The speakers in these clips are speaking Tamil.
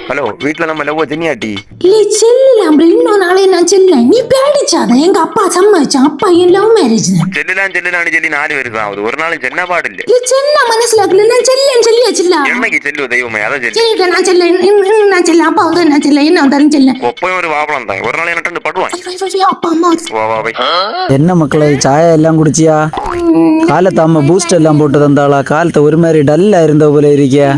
ஹலோ, வீட்டுல நம்ம லவ் சென்னியாட்டி இல்லை செல்லலாம் அப்படி இன்னொரு நாளே நான் செல்லேன். நீ பேடிச்சாத எங்க அப்பா சம்மதிச்சான். அப்பா என் லவ் மேரேஜ் தான். செல்லுலான்னு சொல்லி 4 பேருக்கு ஆகுது. ஒரு நாள் சென்ன பாடு இல்ல. இல்லை சென்னா மனசிலாக்கல நான் செல்லேன் சொல்லியாச்சுல. என்னைக்கு செல்லு தெய்வமே அதான் செல்லு. சரிக்கா நான் செல்லேன். நான் செல்லேன். அப்பா வந்து நான் செல்லேன். என்ன வந்தாலும் செல்லேன். ஒப்பையும் ஒரு வாபலம் தான். ஒரு நாள் என்ன படுவான். அப்பா அம்மா வா வா வை. என்ன மக்களே, சாயா எல்லாம் குடிச்சியா? காலத்தை அம்மா பூஸ்ட் எல்லாம் போட்டு தந்தாளா? காலத்தை ஒரு மாதிரி டல்லா இருந்த போல இருக்கியா?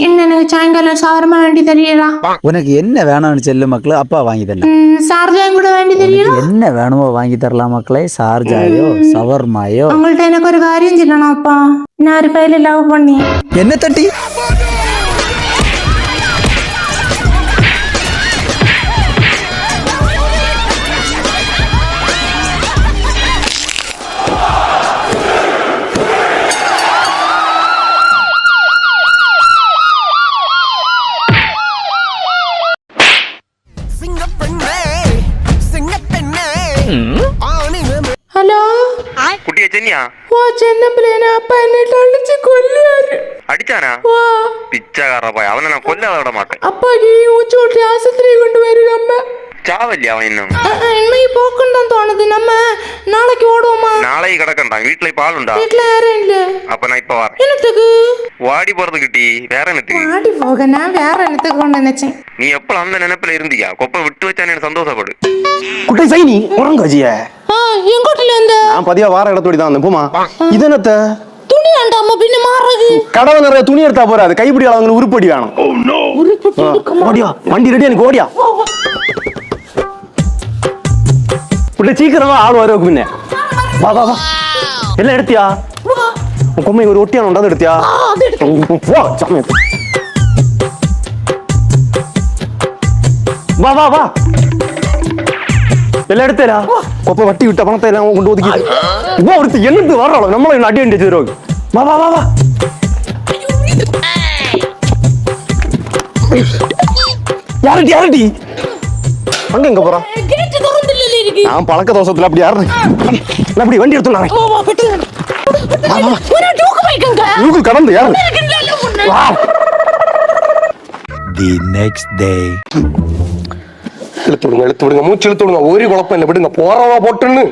என்ன சாயங்காலம் சாரமா வேண்டி தெரியலா? உனக்கு என்ன வேணும்னு செல்லு மக்களே, அப்பா வாங்கி தரலாம். சார்ஜாயும் கூட வேண்டி தெரியல. என்ன வேணுமோ வாங்கி தரலாம் மக்களே. சார்ஜாயோ சவர்மாயோ. உங்கள்ட்ட எனக்கு ஒரு காரியம் சொல்லணும் அப்பா. நான் ஒரு பையில லவ் பண்ணி என்ன தட்டி ஹலோ குட்டிய சென்னியா ஓ சின்ன பிள்ளைனா அப்பா என்ன அடிச்சு கொல்லாரு. அடிச்சானா? பிச்சைக்கார பாய். அவனை நான் கொல்ல விட மாட்டேன். அப்பாக்கு ஊச்சி விட்டு ஆஸ்பத்திரி கொண்டு போயிருக்க அம்மா. சாவல்லையா அவன் இன்னும்? இன்னைக்கு போக்குன்னு தான் தோணுது. நம்ம நாளைக்கு ஓடுவோமா? நாளைக்கு கிடக்கண்டான். வீட்டுல பால் உண்டா? வீட்டுல யாரும் இல்ல. அப்ப நான் இப்ப வரேன். என்னத்துக்கு வாடி போறது கிட்டி? வேற என்னத்துக்கு? வாடி போக நான் வேற என்னத்துக்கு கொண்டு நினைச்சேன். நீ எப்ப அந்த நினைப்புல இருந்தியா? கொப்பை விட்டு வச்சானு சந்தோஷப்படு. குட்டை சைனி உறங்க வச்சிய என் கோட்டில இருந்து நான் பதியா வார இடத்தோடி தான் அந்த பூமா இது என்னத்த துணி ஆண்டாம பின்ன மாறுறது. கடவை நிறைய துணி எடுத்தா போறாது. கைப்பிடி அளவுங்களுக்கு உருப்படி வேணும். ஓடியா வண்டி ரெடி எனக்கு ஓடியா. குட்டை சீக்கிரமா ஆள் வருவாக்கு பின்ன. வா வா வா எல்லாம் எடுத்தியா? கொம்மை ஒரு ஒட்டியான உண்டாது எடுத்தியா? வா வா வா எல்லாம் எடுத்தா கொப்பை வட்டி விட்ட பணத்தை எல்லாம் கொண்டு ஒதுக்கி ஒருத்தி என்னது வர்றாளோ நம்மள அடி அண்டி வச்சிருவாங்க. வா வா வா வா யாரடி யாரடி அங்க எங்க போறா? கேட் திறந்துல இருக்கு. நான் பழக்க தோசத்துல அப்படி யாரு அப்படி வண்டி எடுத்துனாங்க. ஓ வா பெட்டு ஒரு டூக்கு பைக்கங்க உங்களுக்கு கடந்து யாரு? The next day. இழுத்து விடுங்க மூச்சு இழுத்து விடுங்க. ஒரு குழப்பம் இல்லை விடுங்க. போறவா போட்டுன்னு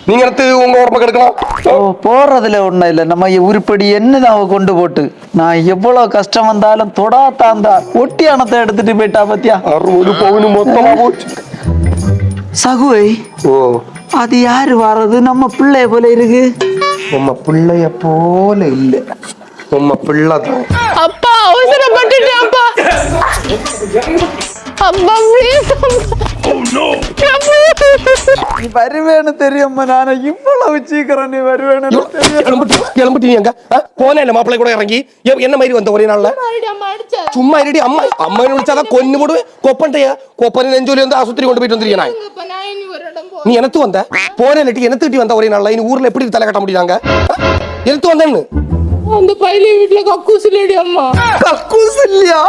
நீங்க எடுத்து உங்க உடம்பு கெடுக்கலாம். போறதுல ஒண்ணும் இல்ல. நம்ம உருப்படி என்னதான் அவ கொண்டு போட்டு நான் எவ்வளவு கஷ்டம் வந்தாலும் தொடாத்தாந்தா ஒட்டியானத்தை எடுத்துட்டு போயிட்டா பத்தியா? 60 பவுன் மொத்தமா போச்சு. சகுவை ஓ அது யாரு வர்றது? நம்ம பிள்ளைய போல இருக்கு. உம்ம பிள்ளைய போல இல்ல, உம்ம பிள்ளை தான். அப்பா அவசரப்பட்டுட்டேன் அப்பா. அப்பா ப்ளீஸ். நீ வருவேன்னு தெரியுமா? நான் இவ்வளவு சீக்கிரம் நீ வருவேன்னு கிளம்பிட்டீங்க போனே இல்ல மாப்பிள்ளை கூட இறங்கி என்ன மாதிரி வந்த ஒரே நாள்ல சும்மா இருடி. அம்மா அம்மா விളിച്ചാதான் கொன்னு போடுவேன். கொப்பன்ட்டையா கொப்பனை நெஞ்சோலி வந்து ஆஸ்பத்திரி கொண்டு போயிட்டு வந்துருக்கேன். நீ எனக்கு வந்த போனே இல்லாட்டி எனக்கு வந்த ஒரே நாள்ல இனி ஊர்ல எப்படி தலை கட்ட முடியாங்க? எனக்கு வந்தேன்னு அந்த பையில வீட்டுல கக்கூஸ் இல்லடி அம்மா. கக்கூஸ் இல்லையா?